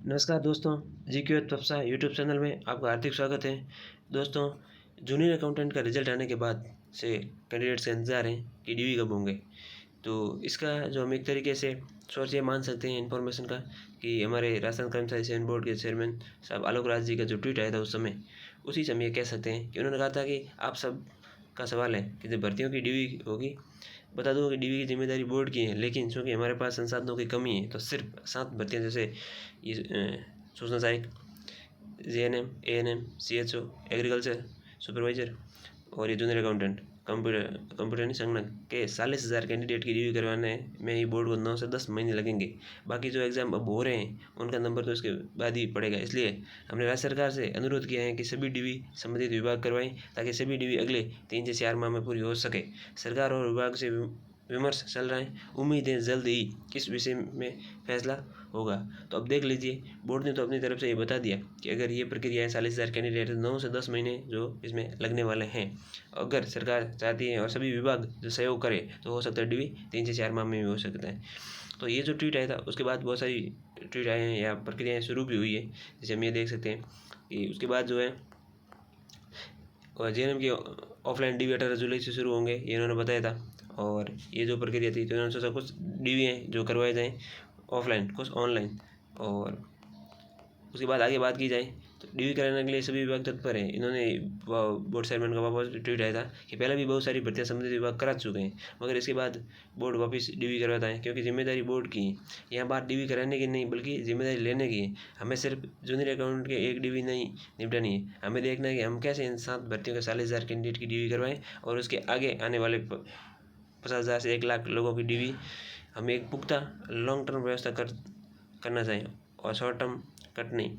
नमस्कार दोस्तों, जी.क्यू तफसा YouTube channel में आपका हार्दिक स्वागत है। दोस्तों, जूनियर अकाउंटेंट का रिजल्ट आने के बाद से कैंडिडेट्स का इंतज़ार है कि डीवी कब होंगे। तो इसका जो हम एक तरीके से सोर्स ये मान सकते हैं इन्फॉर्मेशन का कि हमारे राजस्थान कर्मचारी चयन बोर्ड के चेयरमैन साहब आलोक राज जी का जो ट्वीट आया था उस समय, उसी से हम ये कह सकते हैं कि उन्होंने कहा था कि आप सब का सवाल है कि जब भर्तियों की डीवी होगी, बता दूँ कि डीवी की जिम्मेदारी बोर्ड की है, लेकिन चूँकि हमारे पास संसाधनों की कमी है तो सिर्फ 7 भर्तियाँ जैसे ये सूचना सहायक, JNM, ANM, CHO, agriculture supervisor और ये जूनियर अकाउंटेंट कंप्यूटर नहीं संगणक के 40,000 कैंडिडेट की रिव्यू करवाने में ही बोर्ड को 9 से 10 महीने लगेंगे। बाकी जो एग्ज़ाम अब हो रहे हैं उनका नंबर तो इसके बाद ही पड़ेगा। इसलिए हमने राज्य सरकार से अनुरोध किया है कि सभी डीवी संबंधित विभाग करवाएं ताकि सभी डीवी अगले 3 से 4 माह में पूरी हो सके। सरकार और विभाग से विमर्श चल रहा है। उम्मीद है जल्द ही इस विषय में फैसला होगा। तो अब देख लीजिए, बोर्ड ने तो अपनी तरफ से ये बता दिया कि अगर ये प्रक्रिया है 40,000 कैंडिडेट 9 से 10 महीने जो इसमें लगने वाले हैं। अगर सरकार चाहती है और सभी विभाग जो सहयोग करे तो हो सकता है डीवी 3 से 4 माह में भी हो सकता है। तो ये जो ट्वीट आया था उसके बाद बहुत सारी ट्वीट आए हैं या प्रक्रियाएँ शुरू भी हुई है। जैसे हम ये देख सकते हैं कि उसके बाद जो है जेएनएम की ऑफलाइन डीवी 18 जुलाई से शुरू होंगे, ये इन्होंने बताया था। और ये जो प्रक्रिया थी तो इन्होंने सोचा कुछ डीवी हैं जो करवाए जाएँ ऑफलाइन, कुछ ऑनलाइन। और उसके बाद आगे बात की जाए तो डीवी कराने के लिए सभी विभाग तत्पर हैं। इन्होंने बोर्ड चेयरमैन का वापस ट्वीट आया था कि पहले भी बहुत सारी भर्तियाँ संबंधित विभाग करा चुके हैं, मगर इसके बाद बोर्ड वापस डीवी करवाता है क्योंकि जिम्मेदारी बोर्ड की है। यहाँ बात डीवी कराने की नहीं बल्कि जिम्मेदारी लेने की है। हमें सिर्फ जूनियर अकाउंट के एक डीवी नहीं निपटानी है, हमें देखना है कि हम कैसे इन 7 भर्तियों के 40,000 कैंडिडेट की डीवी करवाएं और उसके आगे आने वाले 50,000 से 1 लाख लोगों की डीवी हम एक पुख्ता लॉन्ग टर्म व्यवस्था करना चाहिए और शॉर्ट टर्म कट नहीं।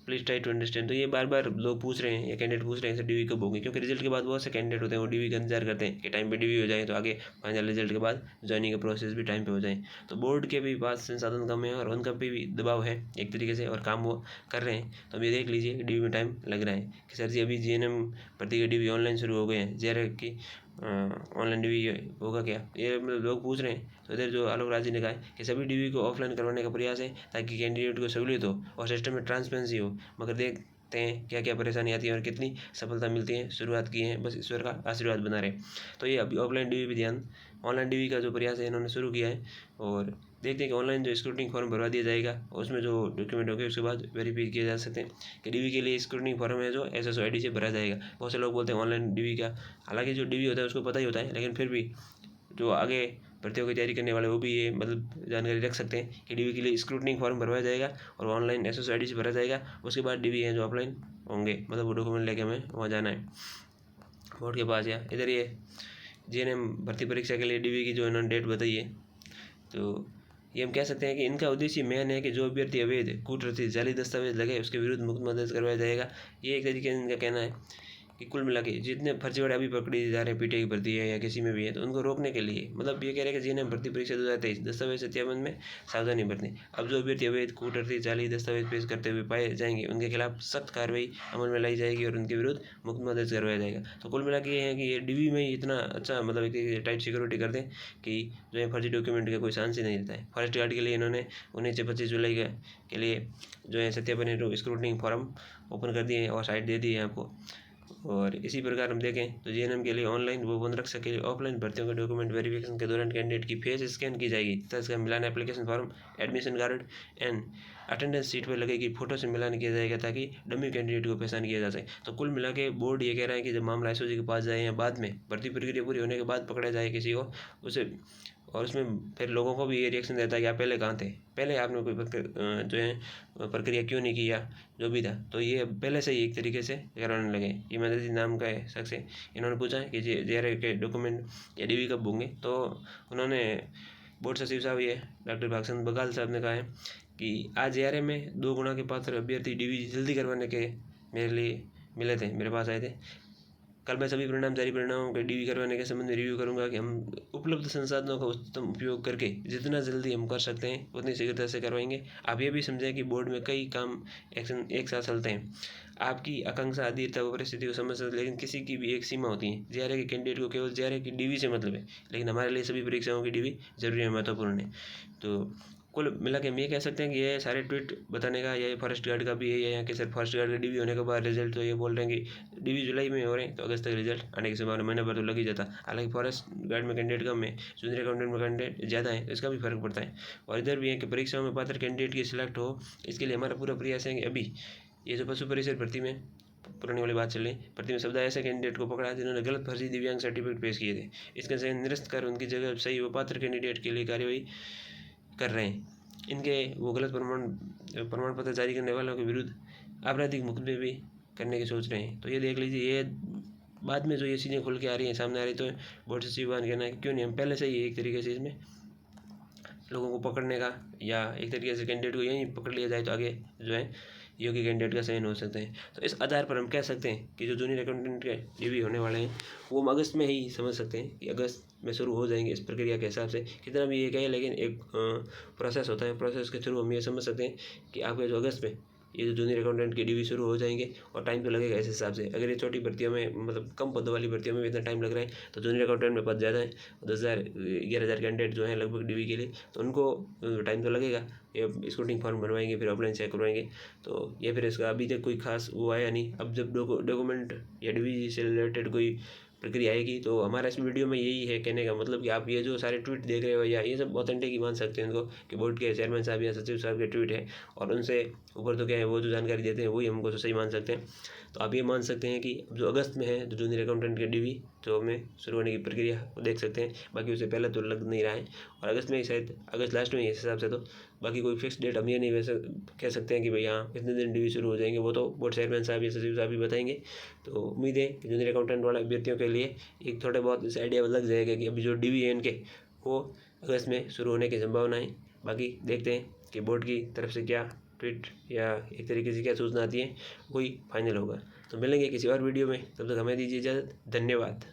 Please try to understand. तो ये बार बार लोग पूछ रहे हैं या कैंडिडेट पूछ रहे हैं सर डीवी कब होगी, क्योंकि रिजल्ट के बाद बहुत से कैंडिडेट होते हैं वो डीवी का इंतजार करते हैं कि टाइम पे डीवी हो जाए तो आगे फाइनल रिजल्ट के बाद ज्वाइनिंग का प्रोसेस भी टाइम पे हो जाए। तो बोर्ड के भी पास संसाधन कम है और उनका भी दबाव है एक तरीके से, और काम वो कर रहे हैं। तो अभी देख लीजिए डीवी में टाइम लग रहा है कि सर जी अभी जीएनएम भर्ती के डीवी ऑनलाइन शुरू हो गए हैं, जेआरए की ऑनलाइन डीवी होगा क्या, ये मतलब लोग पूछ रहे हैं। तो इधर जो आलोक राज जी ने कहा है कि सभी डीवी को ऑफलाइन करवाने का प्रयास है ताकि कैंडिडेट को सहूलियत हो और सिस्टम में ट्रांसपेरेंसी हो। मगर देखते हैं क्या क्या परेशानी आती है और कितनी सफलता मिलती है। शुरुआत की है, बस ईश्वर का आशीर्वाद बना रहे। तो ये अभी ऑफलाइन डीवी पे ध्यान, ऑनलाइन डीवी का जो प्रयास है इन्होंने शुरू किया है। और देखते हैं कि ऑनलाइन जो स्क्रूटनी फॉर्म भरवा दिया जाएगा उसमें जो डॉक्यूमेंट होंगे उसके बाद वेरीफाई किए जा सकते हैं कि डीवी के लिए स्क्रूटनी फॉर्म है जो एसएसओ आईडी से भरा जाएगा। बहुत से लोग बोलते हैं ऑनलाइन डीवी का, हालांकि जो डीवी होता है उसको पता ही होता है, लेकिन फिर भी जो आगे भर्तियों की तैयारी करने वाले वो भी ये मतलब जानकारी रख सकते हैं कि डीवी के लिए स्क्रूटनी फॉर्म भरवाया जाएगा और ऑनलाइन एसएसओ आईडी से भरा जाएगा। उसके बाद डीवी है जो ऑफलाइन होंगे, मतलब वो डॉक्यूमेंट लेके हमें वहाँ जाना है बोर्ड के पास। या इधर ये जीएनएम भर्ती परीक्षा के लिए डीवी की जो इन्होंने डेट बताई है, तो ये हम कह सकते हैं कि इनका उद्देश्य मेन है कि जो अभ्यर्थी अवैध कूटनीति जाली दस्तावेज लगे उसके विरुद्ध मुकदमा दर्ज करवाया जाएगा। ये एक तरीके से इनका कहना है कि कुल मिला के जितने फर्जीवाड़े अभी पकड़े जा रहे हैं पीटीआई की भर्ती है या किसी में भी है तो उनको रोकने के लिए, मतलब ये कह रहे हैं कि जिन्हें भर्ती परीक्षा 2023 दस्तावेज सत्यापन में सावधानी बरतें। अब जो अभ्यर्थी अवैध कूटनीति जाली दस्तावेज पेश करते हुए पाए जाएंगे उनके खिलाफ सख्त कार्रवाई अमल में लाई जाएगी और उनके विरुद्ध मुकदमा दर्ज करवाया जाएगा। तो कुल मिला के ये है कि ये डीवी में ही इतना अच्छा मतलब एक टाइट सिक्योरिटी कर दें कि जो है फर्जी डॉक्यूमेंट का कोई चांस ही नहीं रहता है। फॉरेस्ट गार्ड के लिए इन्होंने 19 से 25 जुलाई के लिए जो है सत्यापन स्क्रूटनी फॉर्म ओपन कर दिए हैं और साइट दे दी है आपको। और इसी प्रकार हम देखें तो जीएनएम के लिए ऑनलाइन वो बंद रख सके। ऑफलाइन भर्तियों के डॉक्यूमेंट वेरिफिकेशन के दौरान कैंडिडेट की फेस स्कैन की जाएगी तथा इसका मिलान application form, admission card and attendance sheet पर लगेगी फोटो से मिलान किया जाएगा ताकि डमी कैंडिडेट को पहचान किया जा सके। तो कुल मिला के बोर्ड ये कह रहा है कि जब मामला एसओजी के पास जाए या बाद में भर्ती प्रक्रिया पूरी होने के बाद पकड़ा जाए किसी को उसे, और उसमें फिर लोगों को भी ये रिएक्शन रहता है कि आप पहले कहाँ थे, पहले आपने कोई जो है प्रक्रिया क्यों नहीं किया, जो भी था। तो ये पहले से ही एक तरीके से कराने लगे। ये मददी नाम का है शख्स है, इन्होंने पूछा कि जेआरए के डॉक्यूमेंट या डीवी कब होंगे, तो उन्होंने बोर्ड सचिव साहब ये डॉक्टर भागचंद बघाल साहब ने कहा है कि आज जेआरए में 2 गुना के पात्र अभ्यर्थी डीवी जल्दी करवाने के मेरे लिए मिले थे, मेरे पास आए थे। कल मैं सभी परिणाम जारी परिणामों के डीवी करवाने के संबंध में रिव्यू करूंगा कि हम उपलब्ध संसाधनों का उत्तम उपयोग करके जितना जल्दी हम कर सकते हैं उतनी शीघ्रता से करवाएंगे। आप ये भी समझें कि बोर्ड में कई काम एक्शन एक साथ चलते हैं। आपकी आकांक्षा अधीरता व परिस्थिति को समझ सकते, लेकिन किसी की भी एक सीमा होती है। जेआरए के कैंडिडेट को केवल जेआरए की डीवी से मतलब है, लेकिन हमारे लिए सभी परीक्षाओं की डीवी जरूरी है, महत्वपूर्ण है। तो कुल मिला के हम ये कह सकते हैं कि ये सारे ट्वीट बताने का ये फॉरेस्ट गार्ड का भी यही है कि सर फॉरेस्ट गार्ड का डीवी होने के बाद रिजल्ट तो ये बोल रहे हैं कि डीवी जुलाई में हो रहे हैं, तो अगस्त तक रिजल्ट आने की संभावना, महीने भर तो लग ही जाता। हालांकि फॉरेस्ट गार्ड में कैंडिडेट कम है, जूनियर अकाउंटेंट में कैंडिडेट ज़्यादा है, तो इसका भी फर्क पड़ता है। और इधर भी है कि परीक्षाओं में पात्र कैंडिडेट की सिलेक्ट हो, इसके लिए हमारा पूरा प्रयास है कि अभी ये जो पशु परिषद भर्ती में पुरानी वाली बात चल रही, भर्ती में शब्द ऐसे कैंडिडेट को पकड़ा जिन्होंने गलत फर्जी दिव्यांग सर्टिफिकेट पेश किए थे, इसका सही निरस्त कर उनकी जगह सही व पात्र कैंडिडेट के लिए कार्यवाही कर रहे हैं। इनके वो गलत प्रमाण पत्र जारी करने वालों के विरुद्ध आपराधिक मुकदमे भी करने की सोच रहे हैं। तो ये देख लीजिए, ये बाद में जो ये चीज़ें खुल के आ रही हैं, सामने आ रही, तो बोर्ड सचिव का कहना है क्यों नहीं हम पहले से ही एक तरीके से इसमें लोगों को पकड़ने का, या एक तरीके से कैंडिडेट को यहीं पकड़ लिया जाए तो आगे जो है योग्य कैंडिडेट का चयन हो सकता है। तो इस आधार पर हम कह सकते हैं कि जो जूनियर अकाउंटेंट के डीवी होने वाले हैं वो हम अगस्त में ही समझ सकते हैं कि अगस्त में शुरू हो जाएंगे। इस प्रक्रिया के हिसाब से कितना भी ये कहे, लेकिन एक प्रोसेस होता है, प्रोसेस के थ्रू हम ये समझ सकते हैं कि आपके जो अगस्त में ये जो जूनियर अकाउंटेंट के डीवी शुरू हो जाएंगे, और टाइम तो लगेगा इस हिसाब से। अगर ये छोटी भर्तियों में मतलब कम पदों वाली भर्तियों में भी इतना टाइम लग रहा है, तो जूनियर अकाउंटेंट में पद ज़्यादा है, 10,000-11,000 कैंडिडेट जो हैं लगभग डीवी के लिए, तो उनको टाइम तो लगेगा। ये स्क्रूटिंग फॉर्म बनवाएंगे, फिर ऑफलाइन चेक करवाएंगे, तो ये फिर इसका अभी तक कोई खास वो आया नहीं। अब जब डॉक्यूमेंट या डीवी से रिलेटेड कोई प्रक्रिया आएगी, तो हमारा इस वीडियो में यही है कहने का मतलब कि आप ये जो सारे ट्वीट देख रहे हो या ये सब ऑथेंटिक ही मान सकते हैं इनको, कि बोर्ड के चेयरमैन साहब या सचिव साहब के ट्वीट है, और उनसे ऊपर तो क्या है वो जो जानकारी देते हैं वही हमको सही मान सकते हैं। तो आप ये मान सकते हैं कि जो अगस्त में है जो जूनियर अकाउंटेंट के डीवी जो हमें शुरू होने की प्रक्रिया वो देख सकते हैं, बाकी उससे पहले तो लग नहीं रहा है, और अगस्त में ही शायद, अगस्त लास्ट में ही इस हिसाब से। तो बाकी कोई फिक्स डेट हम ये नहीं वैसे कह सकते हैं कि भाई हाँ इतने दिन डीवी शुरू हो जाएंगे, वो तो बोर्ड चेयरमैन साहब या सचिव साहब ही बताएंगे। तो उम्मीद है कि जूनियर अकाउंटेंट वाले अभ्यर्थियों के लिए एक थोड़े बहुत इस आइडिया लग जाएगा कि अभी जो डीवी है इनके वो अगस्त में शुरू होने की संभावना है। बाकी देखते हैं कि बोर्ड की तरफ से क्या ट्वीट या एक तरीके से क्या सूचना आती है, वही फाइनल होगा। तो मिलेंगे किसी और वीडियो में, तब तक हमें दीजिए इजाज़त। धन्यवाद।